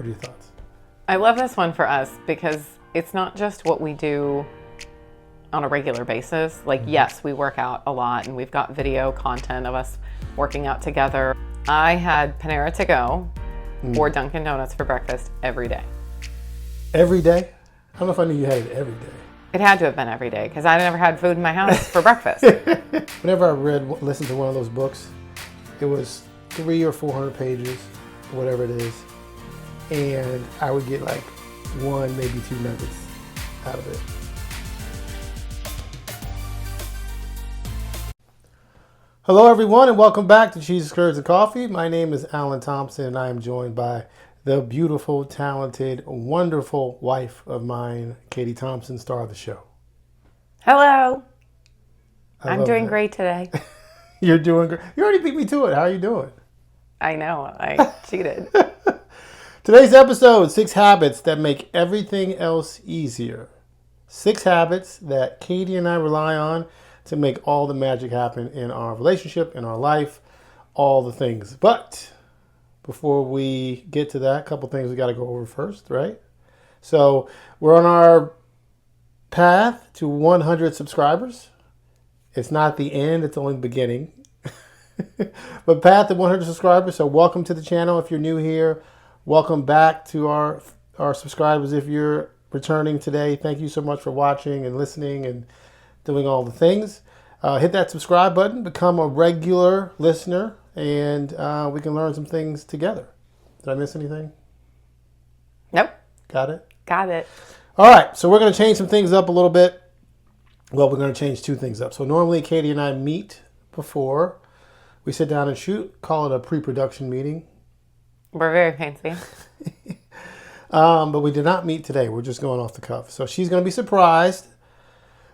are your thoughts? I love this one for us because it's not just what we do on a regular basis. Like, yes, we work out a lot and we've got video content of us working out together. I had Panera to go or Dunkin' Donuts for breakfast every day. Every day? I don't know if I knew you had it every day. It had to have been every day because I never had food in my house for breakfast. Whenever I listened to one of those books, it was 300 or 400 pages, whatever it is, and I would get like 1, maybe 2 nuggets out of it. Hello everyone and welcome back to Cheese Curds Coffee. My name is Alan Thompson and I am joined by the beautiful, talented, wonderful wife of mine, Katie Thompson, star of the show. Hello. I I'm love doing that. great today. You're doing great. You already beat me to it. How are you doing? I know, I cheated. Today's episode, 6 habits that make everything else easier. 6 habits that Katie and I rely on to make all the magic happen in our relationship, in our life, all the things. But before we get to that, a couple things we got to go over first, right? So we're on our path to 100 subscribers. It's not the end, it's only the beginning. But path to 100 subscribers. So welcome to the channel if you're new here. Welcome back to our subscribers if you're returning today. Thank you so much for watching and listening and doing all the things. Hit that subscribe button, become a regular listener, and we can learn some things together. Did I miss anything? Nope. Got it? Got it. All right, so we're going to change some things up a little bit. Well, we're going to change 2 things up. So normally Katie and I meet before we sit down and shoot, call it a pre-production meeting. We're very fancy. But we did not meet today. We're just going off the cuff. So she's going to be surprised.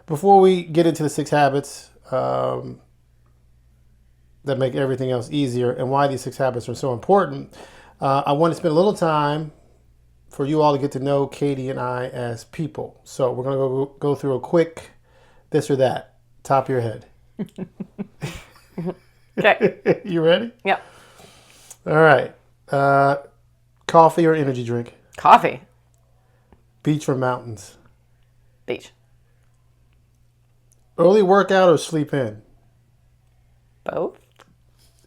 Before we get into the 6 habits that make everything else easier and why these 6 habits are so important, I want to spend a little time for you all to get to know Katie and I as people. So we're going to go through a quick this or that, top of your head. Okay. You ready? Yep. All right. Coffee or energy drink? Coffee. Beach or mountains? Beach. Early workout or sleep in? Both.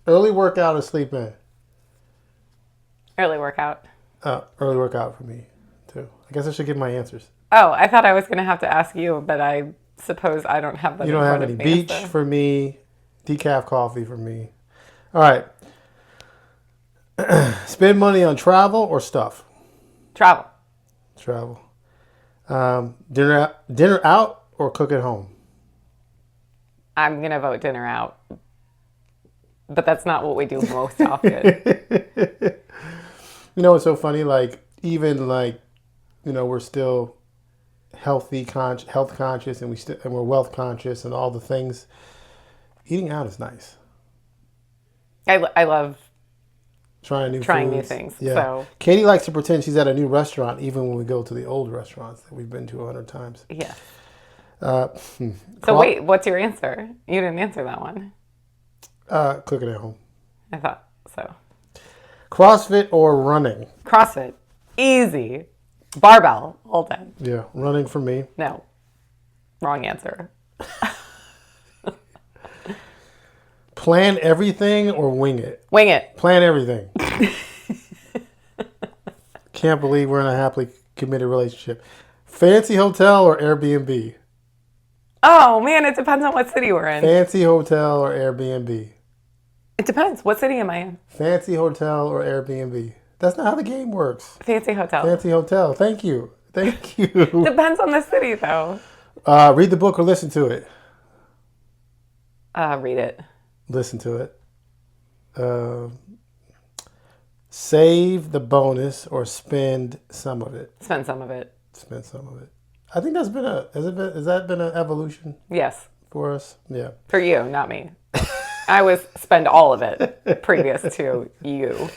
Early workout or sleep in? Early workout. Early workout for me, too. I guess I should give my answers. Oh, I thought I was going to have to ask you, but I suppose I don't have that. You don't have any. Beach for me, decaf coffee for me. All right. Spend money on travel or stuff? Travel. Travel. Dinner out or cook at home? I'm going to vote dinner out. But that's not what we do most often. You know, it's so funny. Like, even like, you know, we're still health conscious, and we're wealth conscious, and all the things. Eating out is nice. I love trying new things. Yeah. So Katie likes to pretend she's at a new restaurant, even when we go to the old restaurants that we've been to 100 times. yeah. So wait, what's your answer? You didn't answer that one. Cooking at home. I thought so. CrossFit or running? CrossFit. Easy. Barbell all day. Yeah, running for me. No. Wrong answer. Plan everything or wing it? Wing it. Plan everything. Can't believe we're in a happily committed relationship. Fancy hotel or Airbnb? Oh, man, it depends on what city we're in. Fancy hotel or Airbnb? It depends. What city am I in? Fancy hotel or Airbnb? That's not how the game works. Fancy hotel. Fancy hotel. Thank you. Thank you. Depends on the city, though. Read the book or listen to it? Read it. Listen to it. Save the bonus or spend some of it? Spend some of it. Spend some of it. I think that's been has that been an evolution Yes. for us? Yeah. For you, not me. I was spend all of it previous to you.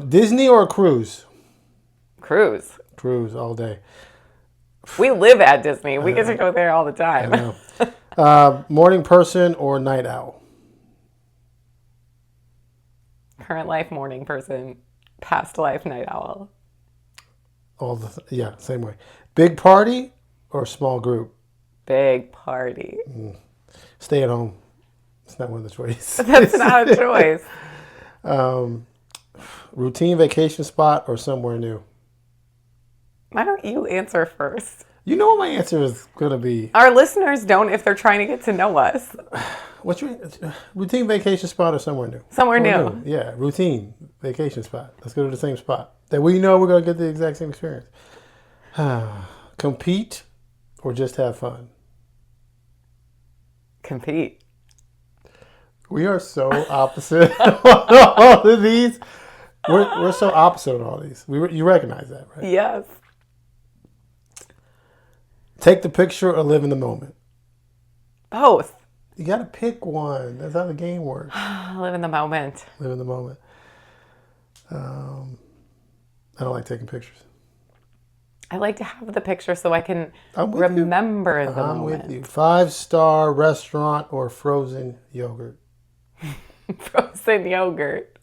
Disney or cruise? Cruise. Cruise all day. We live at Disney. We get to go there all the time. I know. Morning person or night owl? Current life morning person. Past life night owl. Yeah, same way. Big party or small group? Big party. Stay at home. It's not one of the choices. That's not a choice. Routine vacation spot or somewhere new? Why don't you answer first? You know what my answer is going to be. Our listeners don't if they're trying to get to know us. What's your routine vacation spot or somewhere new? Somewhere new. Yeah, routine vacation spot. Let's go to the same spot that we know we're going to get the exact same experience. Compete or just have fun? Compete. We are so opposite on all of these. We're so opposite on all these. You recognize that, right? Yes. Take the picture or live in the moment? Both. You got to pick one. That's how the game works. Live in the moment. Live in the moment. I don't like taking pictures. I like to have the picture so I can I'm with remember you. the I'm moment. with you. 5-star restaurant or frozen yogurt? Frozen yogurt.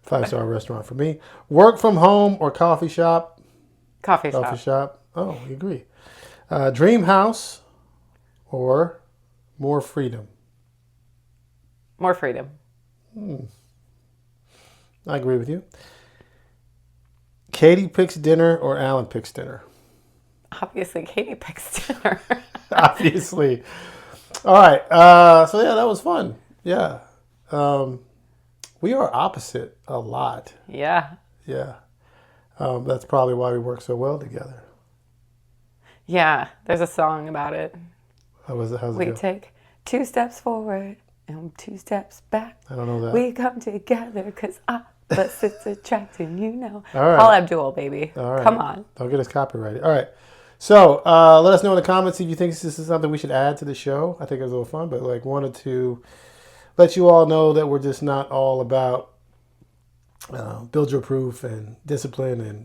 5-star restaurant for me. Work from home or coffee shop? Coffee shop. Oh, you agree. Dream house or more freedom? More freedom. I agree with you. Katie picks dinner or Alan picks dinner? Obviously, Katie picks dinner. Obviously. All right. So, yeah, that was fun. Yeah. We are opposite a lot. Yeah. Yeah. That's probably why we work so well together. Yeah. There's a song about it. How's it We go? take 2 steps forward and 2 steps back. I don't know that. We come together because opposites attract, and you know. All right. Paul Abdul, baby. All right. Come on. Don't get us copyrighted. All right. So let us know in the comments if you think this is something we should add to the show. I think it was a little fun, but wanted to let you all know that we're just not all about build your proof and discipline and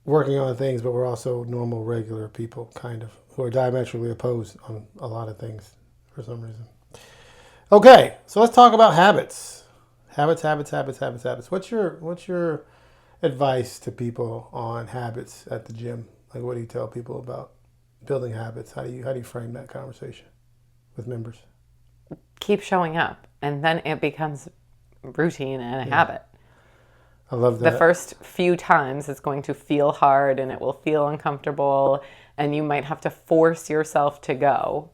working on things, but we're also normal, regular people, kind of, who are diametrically opposed on a lot of things for some reason. Okay, so let's talk about habits. Habits. What's your advice to people on habits at the gym? Like, what do you tell people about building habits? How do you frame that conversation with members? Keep showing up, and then it becomes routine and a habit. I love that. The first few times it's going to feel hard and it will feel uncomfortable, and you might have to force yourself to go.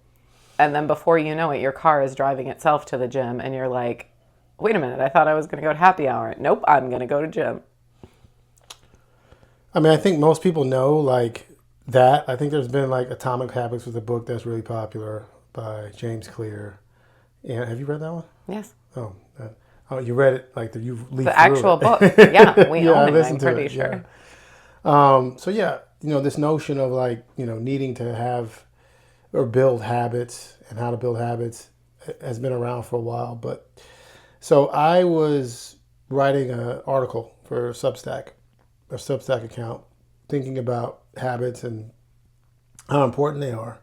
And then before you know it, your car is driving itself to the gym, and you're like, wait a minute, I thought I was going to go to happy hour. Nope, I'm going to go to gym. I mean, I think most people know like that. I think there's been like Atomic Habits was a book that's really popular by James Clear. And have you read that one? Yes. Oh, you read it like you've leafed The through actual it. book. Yeah, we Yeah, I own it, I'm listened to pretty it, sure. yeah. So yeah, this notion of like, needing to have or build habits and how to build habits has been around for a while. But so I was writing an article for Substack, a Substack account, thinking about habits and how important they are.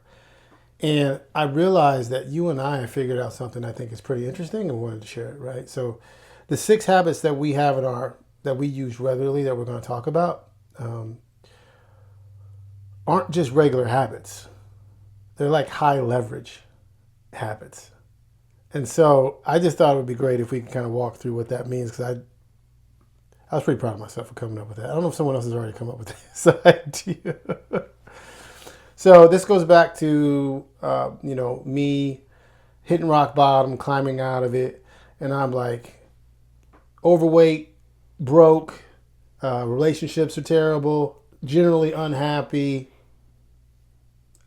And I realized that you and I have figured out something I think is pretty interesting and wanted to share it, right? So the 6 habits that we have that we use regularly that we're going to talk about aren't just regular habits. They're like high leverage habits. And so I just thought it would be great if we could kind of walk through what that means, because I was pretty proud of myself for coming up with that. I don't know if someone else has already come up with this idea. So this goes back to, me hitting rock bottom, climbing out of it. And I'm like overweight, broke, relationships are terrible, generally unhappy.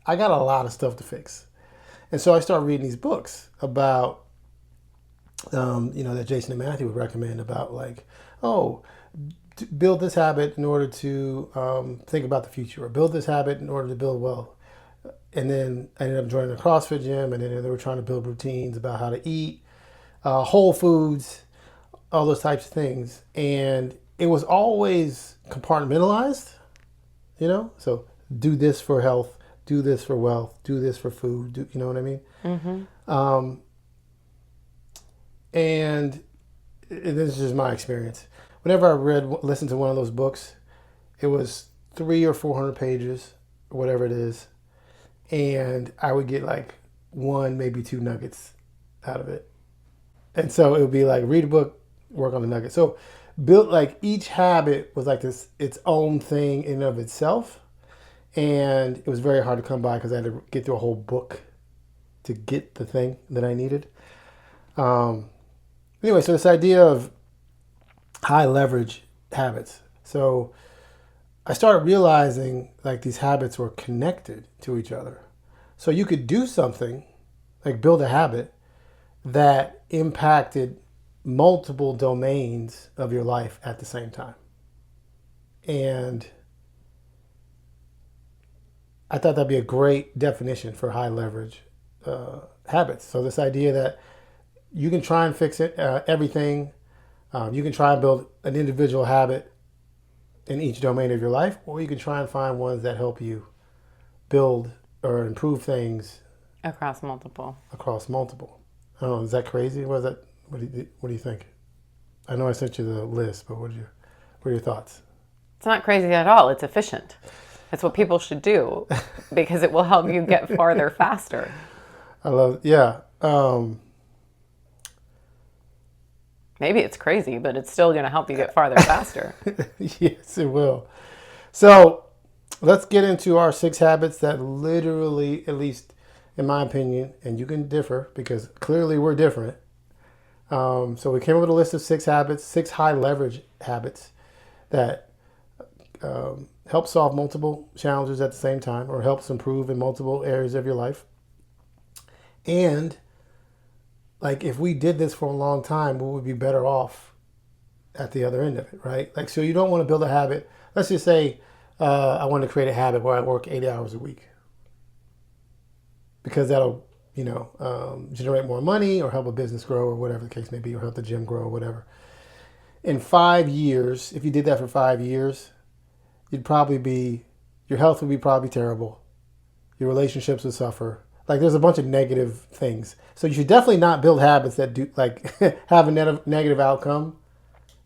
I got a lot of stuff to fix. And so I started reading these books about, that Jason and Matthew would recommend about like, build this habit in order to think about the future, or build this habit in order to build wealth. And then I ended up joining a CrossFit gym, and then they were trying to build routines about how to eat, whole foods, all those types of things. And it was always compartmentalized, so do this for health, do this for wealth, do this for food, you know what I mean? Mm-hmm. And this is just my experience. whenever I listened to one of those books, it was 300 or 400 pages, or whatever it is, and I would get like one, maybe two nuggets out of it. And so it would be like read a book, work on the nugget. So built like each habit was like this its own thing in and of itself, and it was very hard to come by because I had to get through a whole book to get the thing that I needed. Anyway, so this idea of high leverage habits. So I started realizing like these habits were connected to each other. So you could do something like build a habit that impacted multiple domains of your life at the same time. And I thought that'd be a great definition for high leverage habits. So this idea that you can try and fix it, everything. You can try and build an individual habit in each domain of your life, or you can try and find ones that help you build or improve things Across multiple. across multiple. I don't know, is that crazy? What do you think? I know I sent you the list, but what are your thoughts? It's not crazy at all. It's efficient. It's what people should do because it will help you get farther faster. Yeah. Maybe it's crazy, but it's still going to help you get farther faster. Yes, it will. So let's get into our 6 habits that literally, at least in my opinion, and you can differ because clearly we're different. So we came up with a list of 6 habits, 6 high leverage habits that help solve multiple challenges at the same time or helps improve in multiple areas of your life. And like if we did this for a long time, we would be better off at the other end of it, right? Like, so you don't want to build a habit. Let's just say I want to create a habit where I work 8 hours a week because that'll, generate more money or help a business grow or whatever the case may be, or help the gym grow or whatever. In 5 years, if you did that for 5 years, your health would be probably terrible. Your relationships would suffer. Like there's a bunch of negative things. So you should definitely not build habits that do like have a negative outcome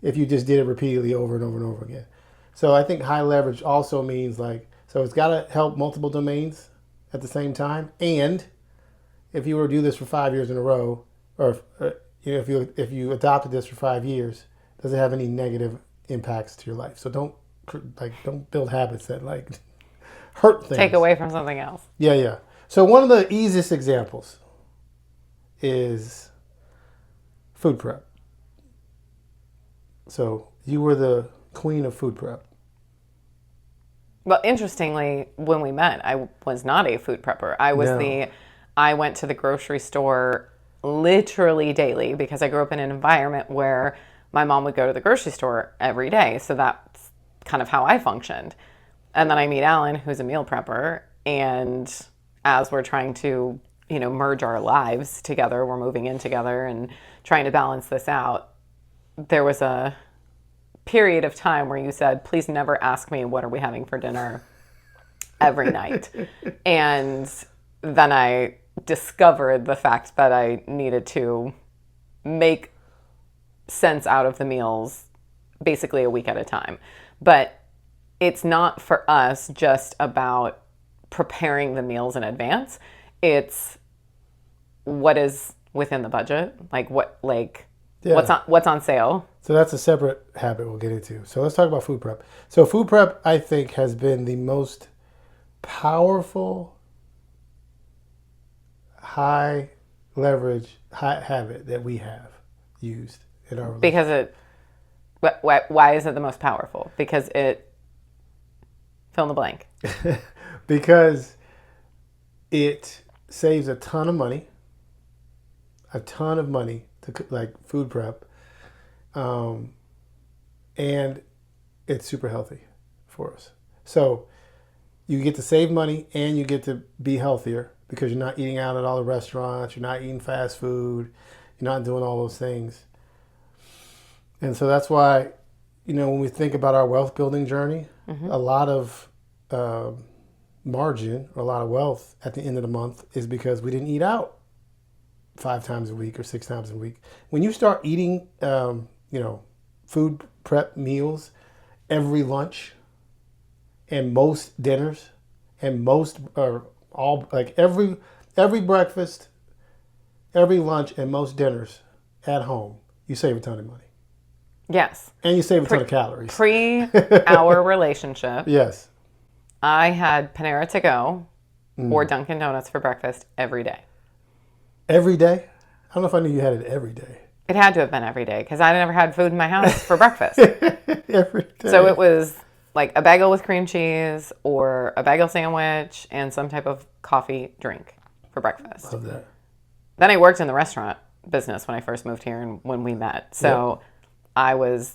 if you just did it repeatedly over and over and over again. So I think high leverage also means so it's got to help multiple domains at the same time. And if you were to do this for 5 years in a row, or if you adopted this for 5 years, does it have any negative impacts to your life? So don't build habits that hurt things. Take away from something else. Yeah. So one of the easiest examples is food prep. So you were the queen of food prep. Well, interestingly, when we met, I was not a food prepper. I went to the grocery store literally daily because I grew up in an environment where my mom would go to the grocery store every day. So that's kind of how I functioned. And then I meet Alan, who's a meal prepper, and as we're trying to, merge our lives together, we're moving in together and trying to balance this out. There was a period of time where you said, please never ask me what are we having for dinner every night. And then I discovered the fact that I needed to make sense out of the meals basically a week at a time. But it's not for us just about preparing the meals in advance. It's what is within the budget, what's on sale. So that's a separate habit we'll get into. So let's talk about food prep. So food prep, I think, has been the most powerful high leverage habit that we have used in our relationship. Why is it the most powerful? Because it fill in the blank. Because it saves a ton of money to food prep, and it's super healthy for us. So you get to save money and you get to be healthier because you're not eating out at all the restaurants, you're not eating fast food, you're not doing all those things. And so that's why, when we think about our wealth building journey, a lot of margin or a lot of wealth at the end of the month is because we didn't eat out 5 times a week or 6 times a week. When you start eating, food prep meals every lunch and most dinners and most or all like every breakfast, every lunch and most dinners at home, you save a ton of money. Yes. And you save a ton of calories. Pre our relationship, Yes. I had Panera to go or Dunkin' Donuts for breakfast every day. Every day? I don't know if I knew you had it every day. It had to have been every day because I never had food in my house for breakfast. Every day. So it was like a bagel with cream cheese or a bagel sandwich and some type of coffee drink for breakfast. Love that. Then I worked in the restaurant business when I first moved here and when we met. So I was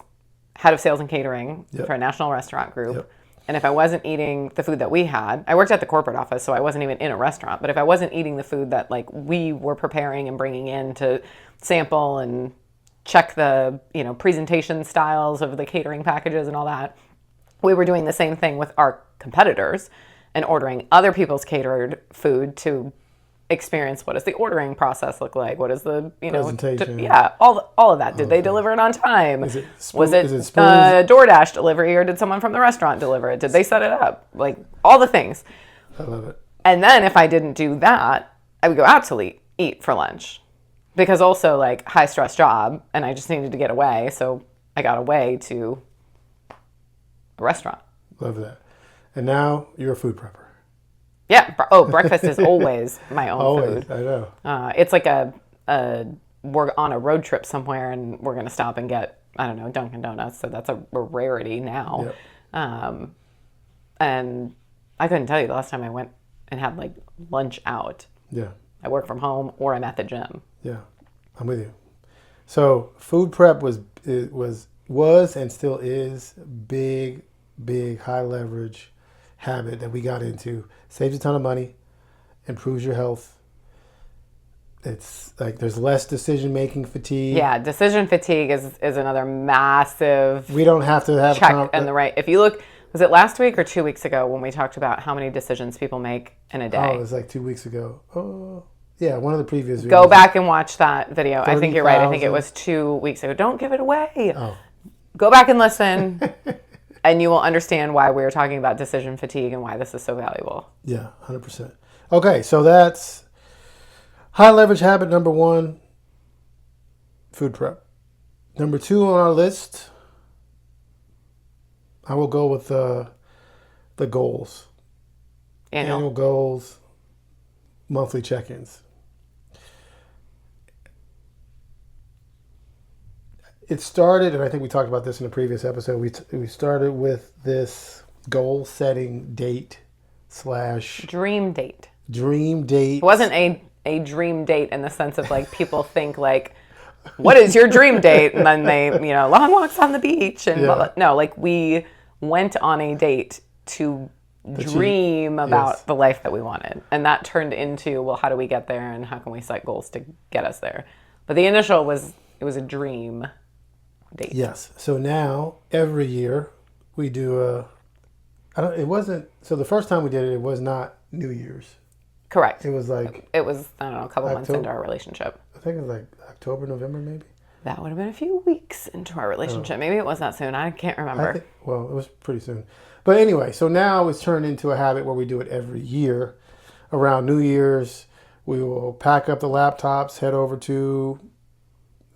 head of sales and catering for a national restaurant group. Yep. And if I wasn't eating the food that we had, I worked at the corporate office, so I wasn't even in a restaurant. But if I wasn't eating the food that like we were preparing and bringing in to sample and check the presentation styles of the catering packages and all that, we were doing the same thing with our competitors and ordering other people's catered food to experience what does the ordering process look like, what is the presentation, all of that. Did they deliver it on time? Was it DoorDash delivery or did someone from the restaurant deliver it? Did they set it up? Like all the things. I love it. And then if I didn't do that, I would go out to eat for lunch because also like high stress job and I just needed to get away, so I got away to a restaurant. Love that. And now you're a food prepper. Yeah. Breakfast is always my own food. I know. It's like we're on a road trip somewhere and we're going to stop and get, I don't know, Dunkin' Donuts. So that's a rarity now. Yep. And I couldn't tell you the last time I went and had like lunch out. Yeah. I work from home or I'm at the gym. Yeah. I'm with you. So food prep was and still is big high leverage habit that we got into. Saves a ton of money, improves your health. It's like there's less decision making fatigue. Yeah, decision fatigue is another massive. We don't have to have check in the right. If you look, was it last week or 2 weeks ago when we talked about how many decisions people make in a day? Oh, it was like 2 weeks ago. Oh, yeah, one of the previous videos. Go back and watch that video. 30, I think you're right. I think it was 2 weeks ago. Don't give it away. Oh. Go back and listen. And you will understand why we were talking about decision fatigue and why this is so valuable. Yeah, 100%. Okay, so that's high leverage habit number 1, food prep. Number 2 on our list, I will go with the goals. Annual goals, monthly check-ins. It started, and I think we talked about this in a previous episode, we started with this goal-setting date / Dream date. Dream date. It wasn't a dream date in the sense of like people think like, what is your dream date? And then they, long walks on the beach and blah, blah. No, like we went on a date to dream about the life that we wanted. And that turned into, well, how do we get there and how can we set goals to get us there? But the initial was a dream date. Yes. So now every year we do so the first time we did it was not New Year's. Correct. It was like, I don't know, a couple months into our relationship. I think it was like October, November maybe. That would have been a few weeks into our relationship. Maybe it was that soon. I can't remember. It was pretty soon. But anyway, so now it's turned into a habit where we do it every year. Around New Year's, we will pack up the laptops, head over to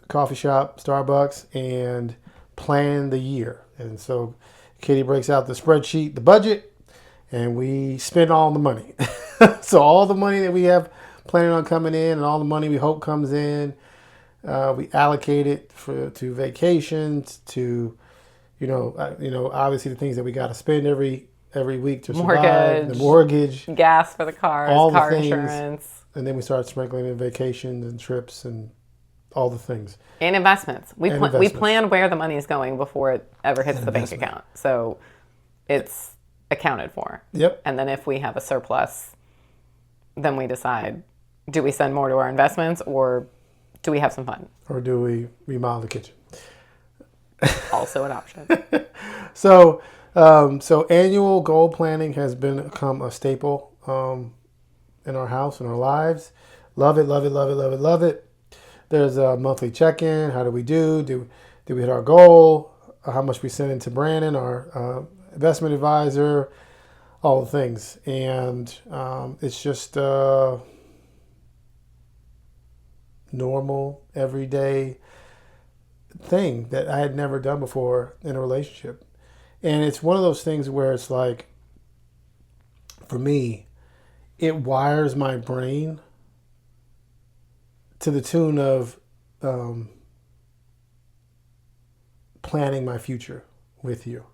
coffee shop, Starbucks, and plan the year. And so Katie breaks out the spreadsheet, the budget, and we spend all the money. So all the money that we have planning on coming in and all the money we hope comes in, we allocate it to vacations, to obviously the things that we got to spend every week to survive, the mortgage, gas for the cars, all the car things, insurance, and then we start sprinkling in vacations and trips and all the things. And investments. We plan where the money is going before it ever hits the bank account. So it's accounted for. Yep. And then if we have a surplus, then we decide, do we send more to our investments or do we have some fun? Or do we remodel the kitchen? Also an option. So annual goal planning has become a staple in our house, in our lives. Love it, love it, love it, love it, love it. There's a monthly check-in. How do we do? Do we hit our goal? how much we send into Brandon, our investment advisor, all the things. And it's just normal, everyday thing that I had never done before in a relationship. And it's one of those things where it's like, for me, it wires my brain to the tune of planning my future with you.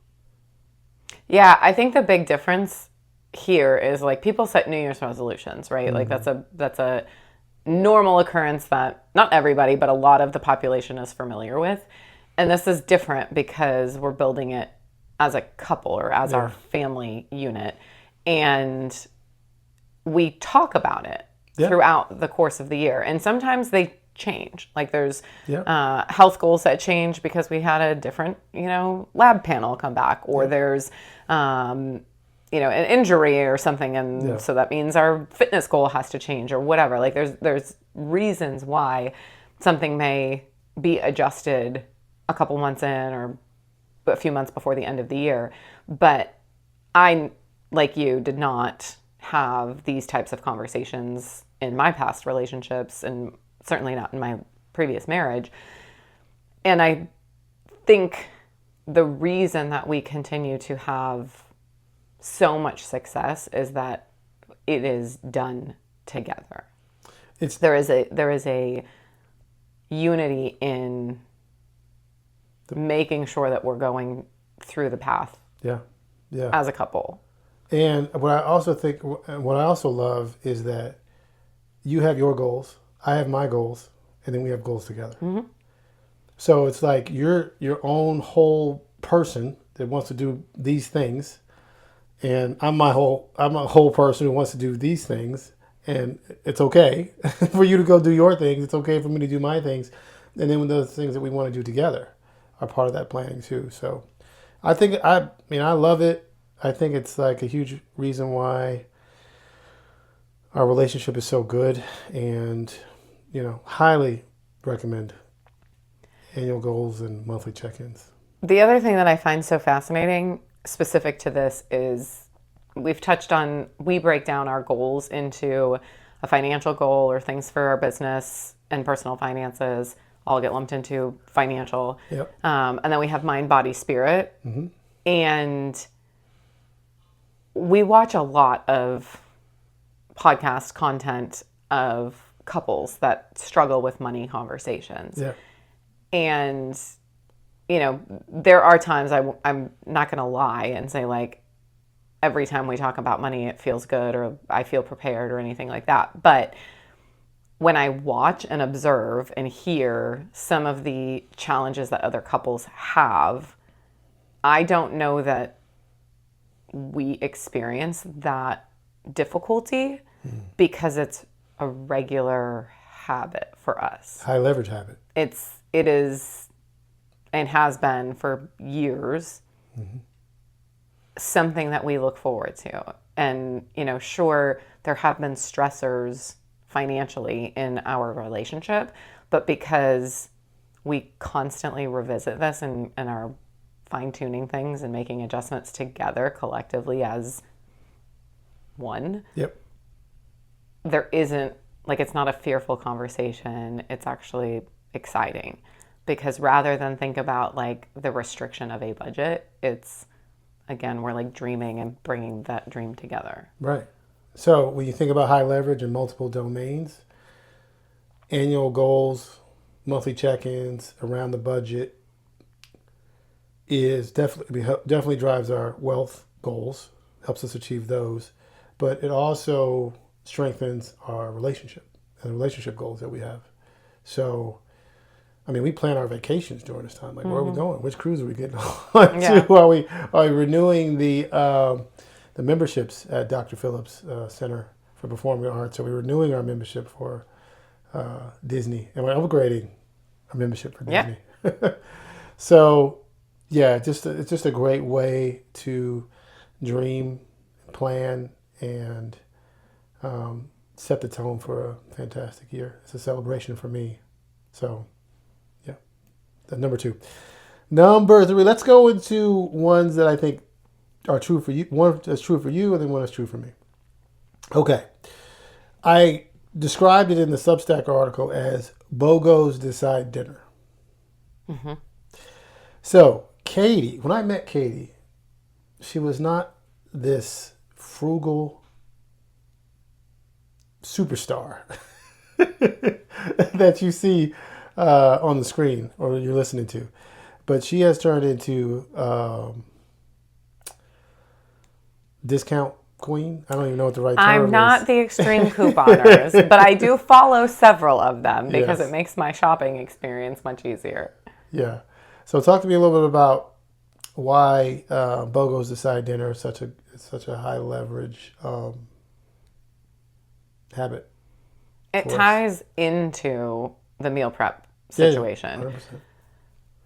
Yeah, I think the big difference here is like people set New Year's resolutions, right? Like that's a normal occurrence that not everybody, but a lot of the population is familiar with. And this is different because we're building it as a couple or as our family unit. And we talk about it throughout the course of the year. And sometimes they change. Like there's health goals that change because we had a different, lab panel come back, or there's, an injury or something. And so that means our fitness goal has to change or whatever. Like there's reasons why something may be adjusted a couple months in or a few months before the end of the year. But I, like you, did not have these types of conversations in my past relationships, and certainly not in my previous marriage. And I think the reason that we continue to have so much success is that it is done together. There is a unity in making sure that we're going through the path as a couple. And what I also love is that you have your goals, I have my goals, and then we have goals together. Mm-hmm. So it's like you're your own whole person that wants to do these things, and I'm a whole person who wants to do these things, and it's okay for you to go do your things. It's okay for me to do my things, and then when those things that we want to do together are part of that planning too. So I love it. I think it's like a huge reason why our relationship is so good, and highly recommend annual goals and monthly check-ins. The other thing that I find so fascinating specific to this is we break down our goals into a financial goal or things for our business and personal finances all get lumped into financial. Yep. And then we have mind, body, spirit. Mm-hmm. And we watch a lot of podcast content of couples that struggle with money conversations. Yeah. And, there are times I'm not going to lie and say like, every time we talk about money, it feels good or I feel prepared or anything like that. But when I watch and observe and hear some of the challenges that other couples have, I don't know that we experience that difficulty because it's a regular habit for us. High leverage habit. It is and has been for years something that we look forward to. And, sure, there have been stressors financially in our relationship, but because we constantly revisit this and are fine-tuning things and making adjustments together collectively as one. Yep. There isn't, it's not a fearful conversation. It's actually exciting because rather than think about the restriction of a budget, it's, again, we're dreaming and bringing that dream together. Right. So when you think about high leverage and multiple domains, annual goals, monthly check-ins around the budget is definitely drives our wealth goals, helps us achieve those, but it also strengthens our relationship and the relationship goals that we have. So, we plan our vacations during this time. Where are we going? Which cruise are we getting on to? Are we renewing the memberships at Dr. Phillips Center for Performing Arts? So we're renewing our membership for Disney, and we're upgrading our membership for Disney. So, it's just a great way to dream, plan, and set the tone for a fantastic year. It's a celebration for me. So, that's number 2. Number 3. Let's go into ones that I think are true for you. One that's true for you, and then one that's true for me. Okay. I described it in the Substack article as BOGOs decide dinner. Mm-hmm. So, Katie, when I met Katie, she was not this frugal superstar that you see on the screen or you're listening to. But she has turned into discount queen. I don't even know what the right term is. I'm not the extreme couponers, but I do follow several of them because Yes. it makes my shopping experience much easier. Yeah. So talk to me a little bit about why BOGOs decide dinner is such a high leverage habit. It for us. ties into the meal prep Yeah, situation. 100%.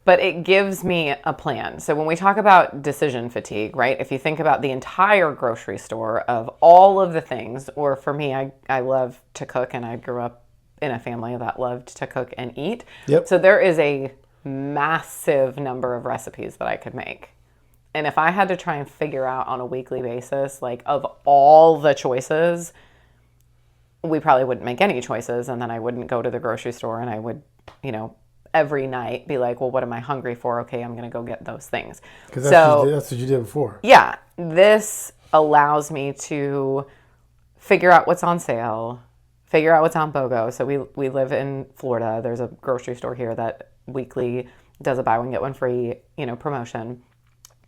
But it gives me a plan. So when we talk about decision fatigue, right? If you think about the entire grocery store of all of the things, or for me, I love to cook and I grew up in a family that loved to cook and eat. Yep. So there is a massive number of recipes that I could make. And if I had to try and figure out on a weekly basis, like of all the choices, we probably wouldn't make any choices. And then I wouldn't go to the grocery store and I would, every night be like, well, what am I hungry for? Okay, I'm going to go get those things. Because that's what you did before. Yeah, this allows me to figure out what's on sale, figure out what's on BOGO. So we live in Florida. There's a grocery store here that weekly does a buy one, get one free, promotion.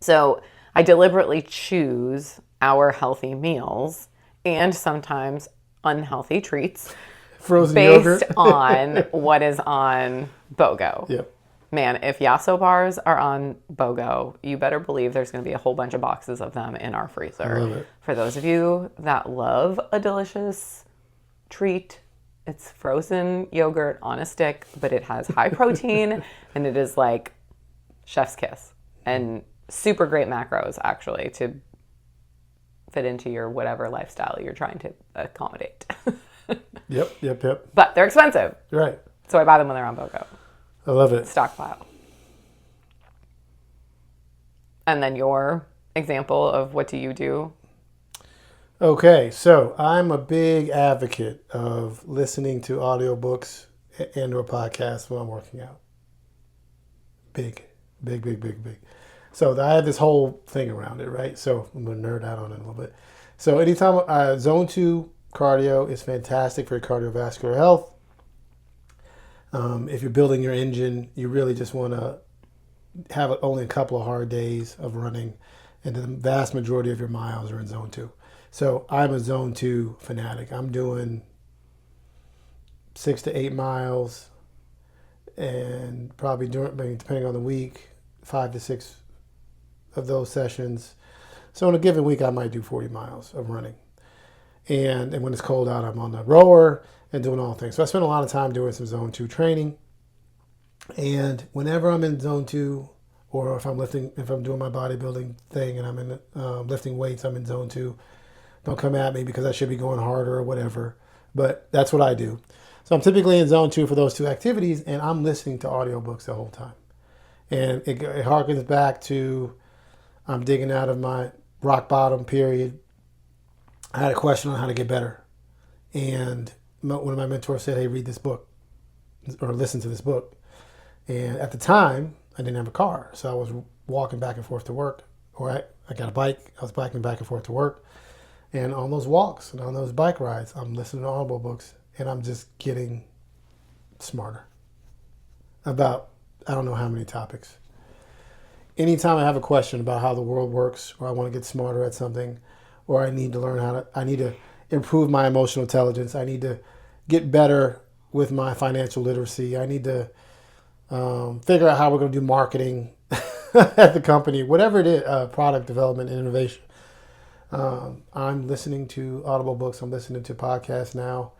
So I deliberately choose our healthy meals and sometimes unhealthy treats Frozen based yogurt. on what is on BOGO. Yep. Man, if Yasso bars are on BOGO, you better believe there's going to be a whole bunch of boxes of them in our freezer. I love it. For those of you that love a delicious treat, it's frozen yogurt on a stick, but it has high protein and it is like chef's kiss and super great macros actually to fit into your whatever lifestyle you're trying to accommodate. Yep. But they're expensive, Right. so I buy them when they're on BOGO. I love it. Stockpile. And then your example of what do you do? Okay, so I'm a big advocate of listening to audiobooks and or podcasts when I'm working out. Big. So I have this whole thing around it, right? So I'm going to nerd out on it a little bit. So anytime zone 2 cardio is fantastic for your cardiovascular health. If you're building your engine, you really just want to have only a couple of hard days of running, and the vast majority of your miles are in zone 2. So I'm a zone 2 fanatic. I'm doing 6 to 8 miles, and probably depending on the week, 5 to 6 of those sessions. So in a given week, I might do 40 miles of running. And when it's cold out, I'm on the rower and doing all things. So I spend a lot of time doing some zone 2 training. And whenever I'm in zone 2, or if I'm doing my bodybuilding thing and I'm in lifting weights, I'm in zone 2. Don't come at me because I should be going harder or whatever. But that's what I do. So I'm typically in zone 2 for those two activities, and I'm listening to audiobooks the whole time. And it harkens back to I'm digging out of my rock bottom period. I had a question on how to get better. And one of my mentors said, hey, read this book or listen to this book. And at the time, I didn't have a car. So I was walking back and forth to work. Or I got a bike. I was biking back and forth to work. And on those walks and on those bike rides, I'm listening to audiobooks. And I'm just getting smarter about I don't know how many topics. Anytime I have a question about how the world works, or I want to get smarter at something, or I need to learn I need to improve my emotional intelligence, I need to get better with my financial literacy, I need to figure out how we're going to do marketing at the company, whatever it is, product development and innovation. I'm listening to Audible books. I'm listening to podcasts now.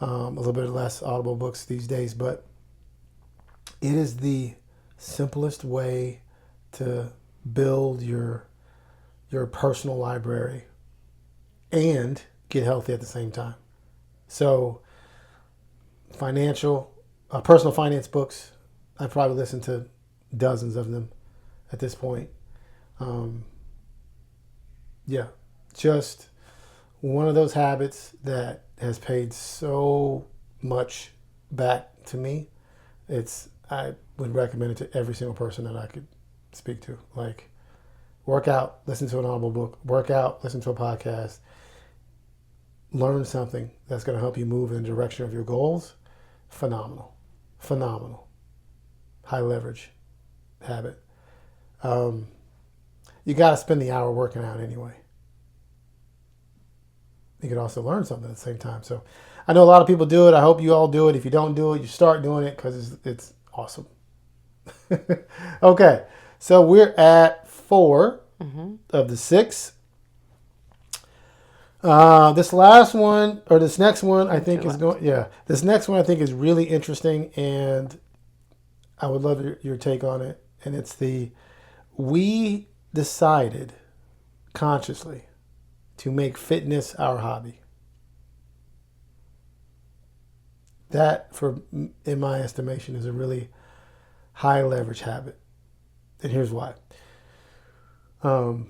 A little bit less Audible books these days, but it is the simplest way to build your personal library and get healthy at the same time. So personal finance books, I probably listen to dozens of them at this point. Yeah, just one of those habits that has paid so much back to me. I would recommend it to every single person that I could speak to. Like, work out, listen to an audible book, work out, listen to a podcast, learn something that's going to help you move in the direction of your goals. Phenomenal. High leverage habit. You got to spend the hour working out anyway. You can also learn something at the same time. So I know a lot of people do it. I hope you all do it. If you don't do it, you start doing it because it's awesome. Okay, so we're at 4 of the 6. This next one I think is going. Yeah, this next one I think is really interesting, and I would love your take on it. And it's we decided consciously to make fitness our hobby. That, in my estimation, is a really high leverage habit. And here's why. You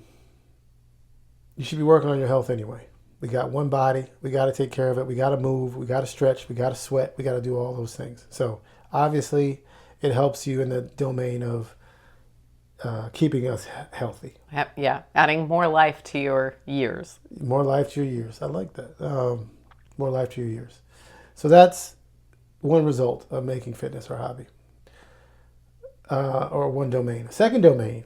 should be working on your health anyway. We got one body. We got to take care of it. We got to move. We got to stretch. We got to sweat. We got to do all those things. So obviously it helps you in the domain of keeping us healthy. Yeah, adding more life to your years. More life to your years. I like that. More life to your years. So that's one result of making fitness our hobby, or one domain. A second domain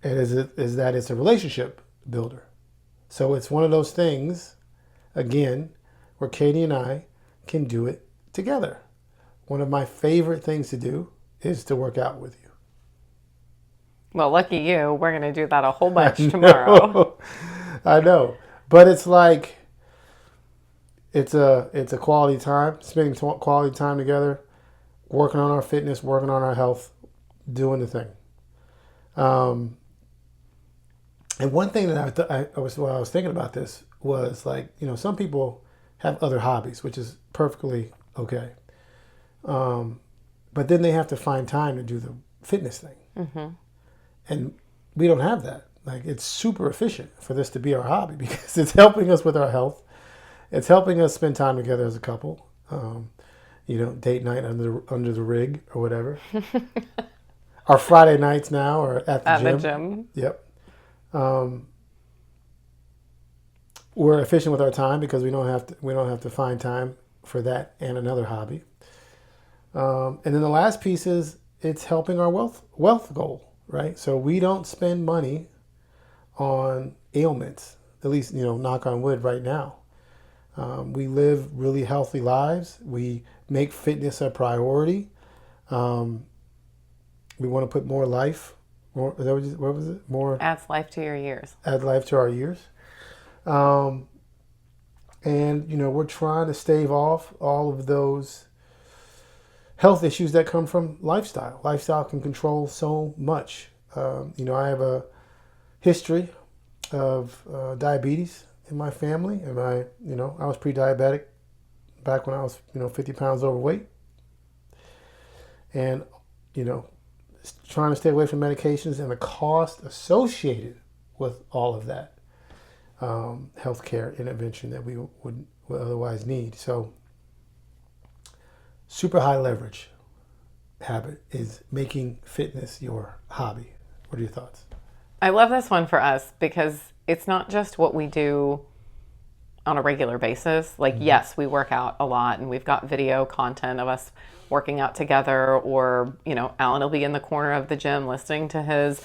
is that it's a relationship builder. So it's one of those things, again, where Katie and I can do it together. One of my favorite things to do is to work out with you. Well, lucky you. We're going to do that a whole bunch tomorrow. I know. But it's like, it's a quality time, spending quality time together, working on our fitness, working on our health, doing the thing. And one thing that while I was thinking about this was, like, some people have other hobbies, which is perfectly okay. But then they have to find time to do the fitness thing. Mm-hmm. And we don't have that. Like, it's super efficient for this to be our hobby because it's helping us with our health. It's helping us spend time together as a couple. Date night under the rig or whatever. Our Friday nights now are at the gym. Yep. We're efficient with our time because we don't have to find time for that and another hobby. And then the last piece is it's helping our wealth goal, right? So we don't spend money on ailments, at least, knock on wood right now. We live really healthy lives. We make fitness a priority. We want to put more life. What was it? More adds life to your years. Add life to our years. And we're trying to stave off all of those health issues that come from lifestyle. Lifestyle can control so much. I have a history of diabetes in my family, and I was pre-diabetic back when I was 50 pounds overweight, and trying to stay away from medications and the cost associated with all of that healthcare intervention that we would otherwise need. So super high leverage habit is making fitness your hobby. What are your thoughts? I love this one for us because it's not just what we do on a regular basis. Like, yes, we work out a lot and we've got video content of us working out together, or, Alan will be in the corner of the gym listening to his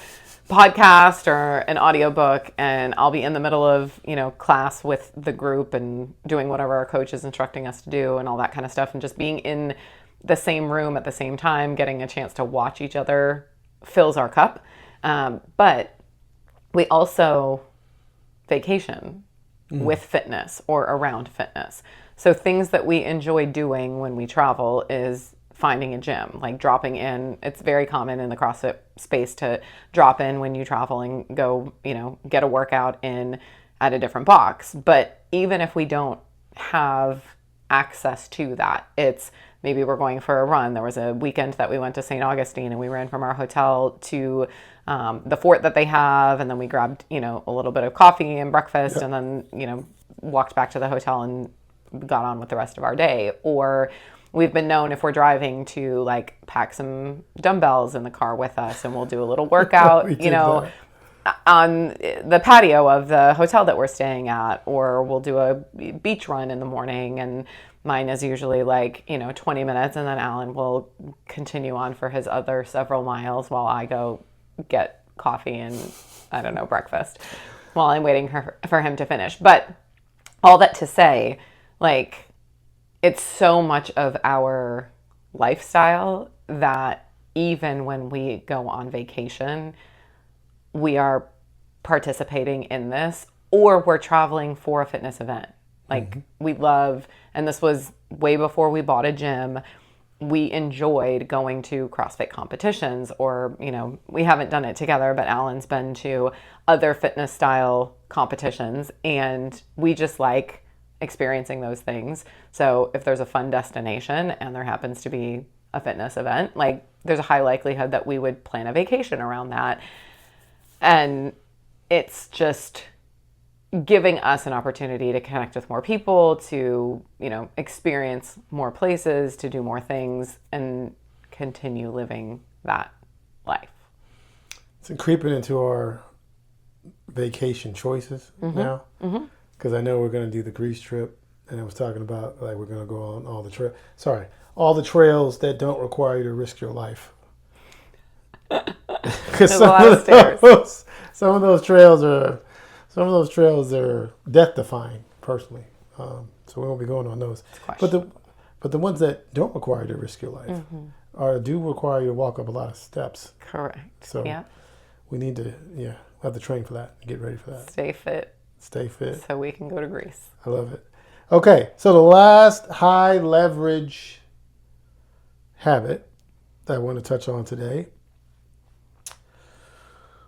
podcast or an audiobook, and I'll be in the middle of, class with the group and doing whatever our coach is instructing us to do and all that kind of stuff. And just being in the same room at the same time, getting a chance to watch each other fills our cup. But we also vacation with fitness or around fitness. So things that we enjoy doing when we travel is finding a gym, like dropping in. It's very common in the CrossFit space to drop in when you travel and go, get a workout in at a different box. But even if we don't have access to that, it's maybe we're going for a run. There was a weekend that we went to St. Augustine and we ran from our hotel to the fort that they have, and then we grabbed, a little bit of coffee and breakfast, and then, walked back to the hotel and got on with the rest of our day. Or we've been known, if we're driving, to like pack some dumbbells in the car with us, and we'll do a little workout, that. on the patio of the hotel that we're staying at, or we'll do a beach run in the morning. And mine is usually like, 20 minutes, and then Alan will continue on for his other several miles while I go get coffee and, I don't know, breakfast while I'm waiting for him to finish. But all that to say, like, it's so much of our lifestyle that even when we go on vacation, we are participating in this, or we're traveling for a fitness event. Like, we love, and this was way before we bought a gym, we enjoyed going to CrossFit competitions, or, we haven't done it together, but Alan's been to other fitness style competitions, and we just like experiencing those things. So if there's a fun destination and there happens to be a fitness event, like, there's a high likelihood that we would plan a vacation around that. And it's just giving us an opportunity to connect with more people, to, experience more places, to do more things, and continue living that life. It's creeping into our vacation choices now. Because I know we're going to do the Greece trip, and I was talking about, like, we're going to go on all the trails that don't require you to risk your life. Because some of those trails are death defying, personally. So we won't be going on those. But the ones that don't require you to risk your life do require you to walk up a lot of steps. Correct. So we need to have to train for that and get ready for that. Stay fit. So we can go to Greece. I love it. Okay, so the last high leverage habit that I want to touch on today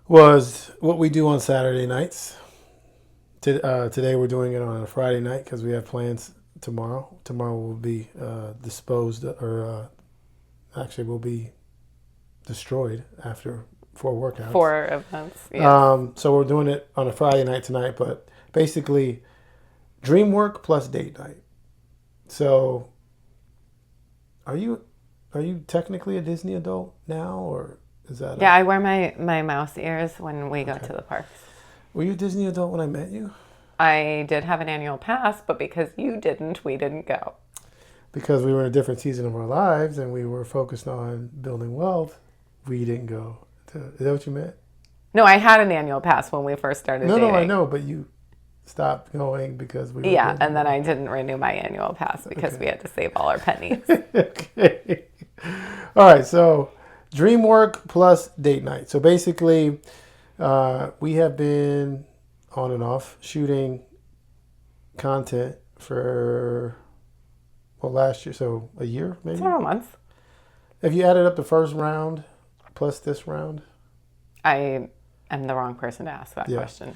was what we do on Saturday nights. Today we're doing it on a Friday night because we have plans tomorrow. Tomorrow will be will be destroyed after 4 workouts. 4 events. Yeah. So we're doing it on a Friday night tonight, but basically dream work plus date night. So are you technically a Disney adult now, or is that? Yeah, I wear my mouse ears when we go to the parks. Were you a Disney adult when I met you? I did have an annual pass, but because you didn't, we didn't go. Because we were in a different season of our lives and we were focused on building wealth, we didn't go. Is that what you meant? No, I had an annual pass when we first started dating. No, I know, but you stopped going because we were and then I didn't renew my annual pass because we had to save all our pennies. Okay. All right, so dream work plus date night. So basically, we have been on and off shooting content for, last year, so a year maybe? Several months. Have you added up the first round plus this round? I am the wrong person to ask that question.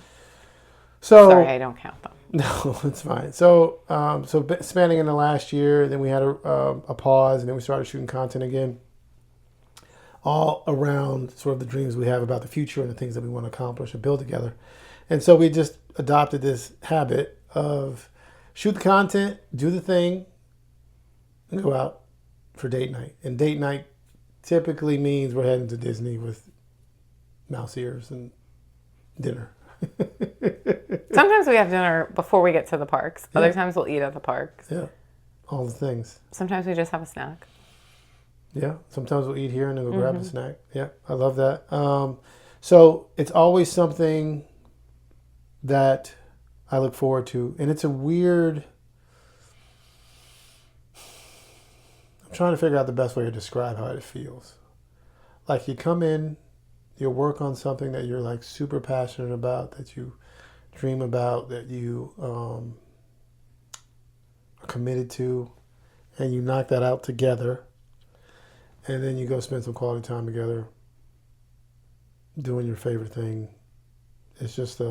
So sorry, I don't count them. No, it's fine. So, spanning in the last year, then we had a pause, and then we started shooting content again, all around sort of the dreams we have about the future and the things that we want to accomplish and build together. And so we just adopted this habit of shoot the content, do the thing, and go out for date night. And date night typically means we're heading to Disney with mouse ears and dinner. Sometimes we have dinner before we get to the parks. Other times we'll eat at the parks. Yeah, all the things. Sometimes we just have a snack. Yeah, sometimes we'll eat here and then we'll grab a snack. Yeah, I love that. So it's always something that I look forward to. And it's a weird... I'm trying to figure out the best way to describe how it feels. Like you come in, you'll work on something that you're like super passionate about, that you dream about, that you are committed to, and you knock that out together. And then you go spend some quality time together doing your favorite thing. It's just,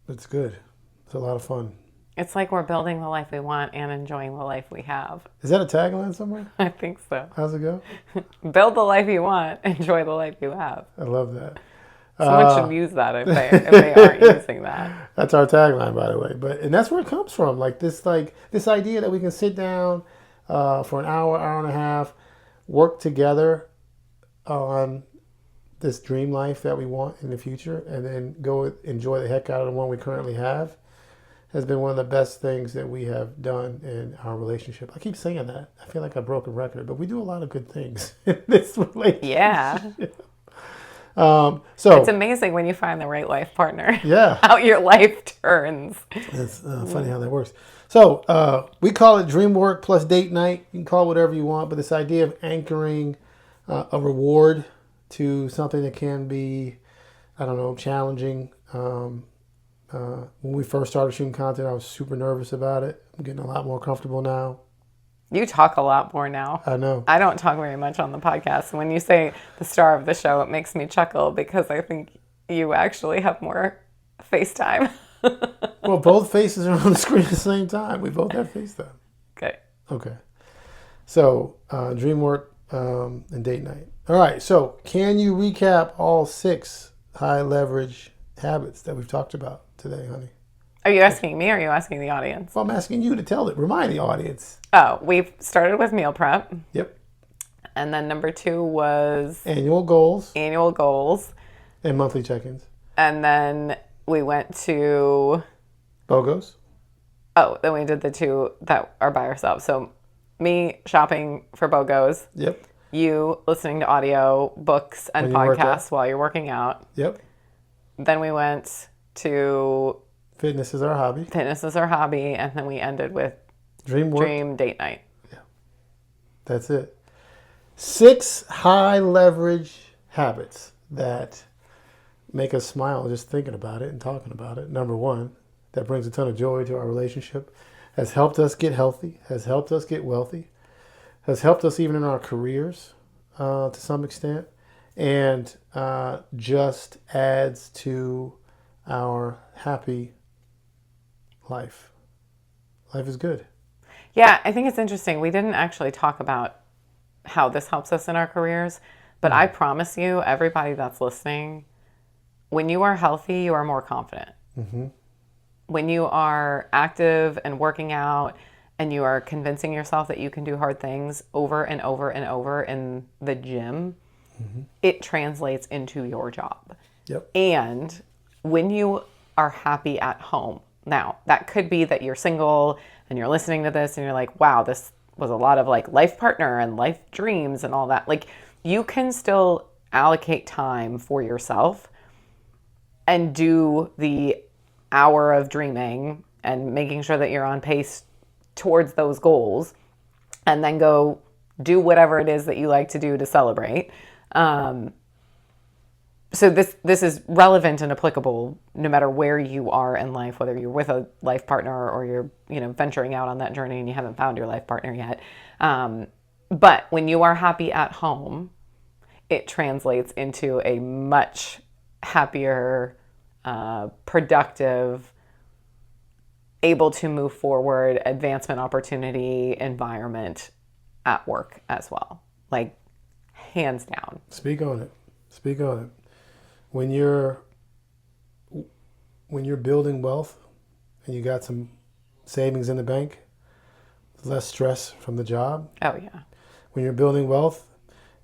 it's good. It's a lot of fun. It's like we're building the life we want and enjoying the life we have. Is that a tagline somewhere? I think so. How's it go? Build the life you want, enjoy the life you have. I love that. Someone should use that if they aren't using that. That's our tagline, by the way. And that's where it comes from. This idea that we can sit down for an hour, hour and a half, work together on this dream life that we want in the future, and then go enjoy the heck out of the one we currently have, has been one of the best things that we have done in our relationship. I keep saying that. I feel like a broken record, but we do a lot of good things in this relationship. Yeah. So it's amazing when you find the right life partner. Yeah. How your life turns. It's funny how that works. So we call it dream work plus date night. You can call it whatever you want, but this idea of anchoring a reward to something that can be, I don't know, challenging. When we first started shooting content, I was super nervous about it. I'm getting a lot more comfortable now. You talk a lot more now. I know. I don't talk very much on the podcast. When you say the star of the show, it makes me chuckle because I think you actually have more FaceTime. Well, both faces are on the screen at the same time. We both have FaceTime. Okay. So, dream work and date night. All right. So, can you recap all 6 high leverage habits that we've talked about today, honey? Are you asking me or are you asking the audience? Well, I'm asking you to tell it. Remind the audience. Oh, we've started with meal prep. Yep. And then number 2 was Annual goals and monthly check-ins. And then we went to BOGOs. Oh, then we did the 2 that are by ourselves. So me shopping for BOGOs. Yep. You listening to audio books and podcasts while you're working out. Yep. Then we went to Fitness is our hobby. And then we ended with dream date night. Yeah. That's it. 6 high leverage habits that make us smile just thinking about it and talking about it. Number 1, that brings a ton of joy to our relationship, has helped us get healthy, has helped us get wealthy, has helped us even in our careers to some extent, and just adds to our happy life. Life is good. Yeah, I think it's interesting. We didn't actually talk about how this helps us in our careers, but I promise you, everybody that's listening, when you are healthy, you are more confident. Mm-hmm. When you are active and working out and you are convincing yourself that you can do hard things over and over and over in the gym, it translates into your job. Yep. And when you are happy at home, now that could be that you're single and you're listening to this and you're like, wow, this was a lot of like life partner and life dreams and all that. Like, you can still allocate time for yourself and do the hour of dreaming and making sure that you're on pace towards those goals, and then go do whatever it is that you like to do to celebrate. So this is relevant and applicable no matter where you are in life, whether you're with a life partner or you're, venturing out on that journey and you haven't found your life partner yet. But when you are happy at home, it translates into a much happier, productive, able to move forward, advancement opportunity environment at work as well. Like, hands down. Speak on it. When you're building wealth and you got some savings in the bank, less stress from the job. Oh, yeah. When you're building wealth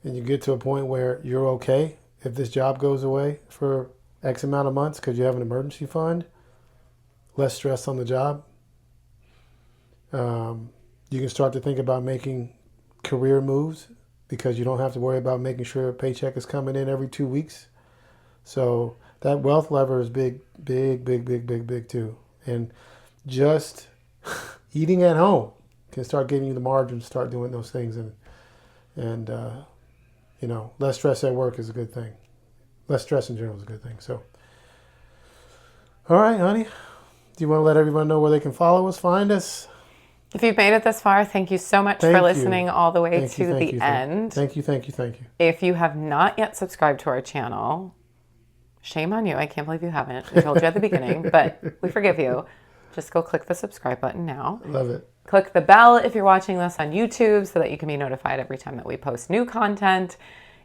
and you get to a point where you're okay if this job goes away for X amount of months because you have an emergency fund, less stress on the job. You can start to think about making career moves because you don't have to worry about making sure a paycheck is coming in every 2 weeks. So that wealth lever is big too. And just eating at home can start giving you the margin to start doing those things. And less stress at work is a good thing. Less stress in general is a good thing. So, all right, honey. Do you want to let everyone know where they can follow us, find us? If you've made it this far, thank you so much for listening all the way to the end. Thank you. If you have not yet subscribed to our channel, shame on you. I can't believe you haven't. We told you at the beginning, but we forgive you. just go click the subscribe button now. Love it. Click the bell if you're watching this on YouTube so that you can be notified every time that we post new content.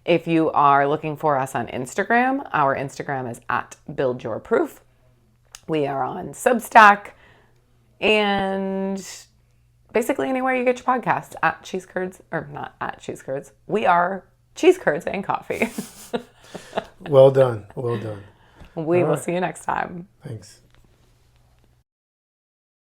If you are looking for us on Instagram, our Instagram is @BuildYourProof. We are on Substack and basically anywhere you get your podcasts at Cheese Curds, or not at Cheese Curds. We are Cheese Curds and Coffee. Well done. Well done. We will see you next time. Thanks.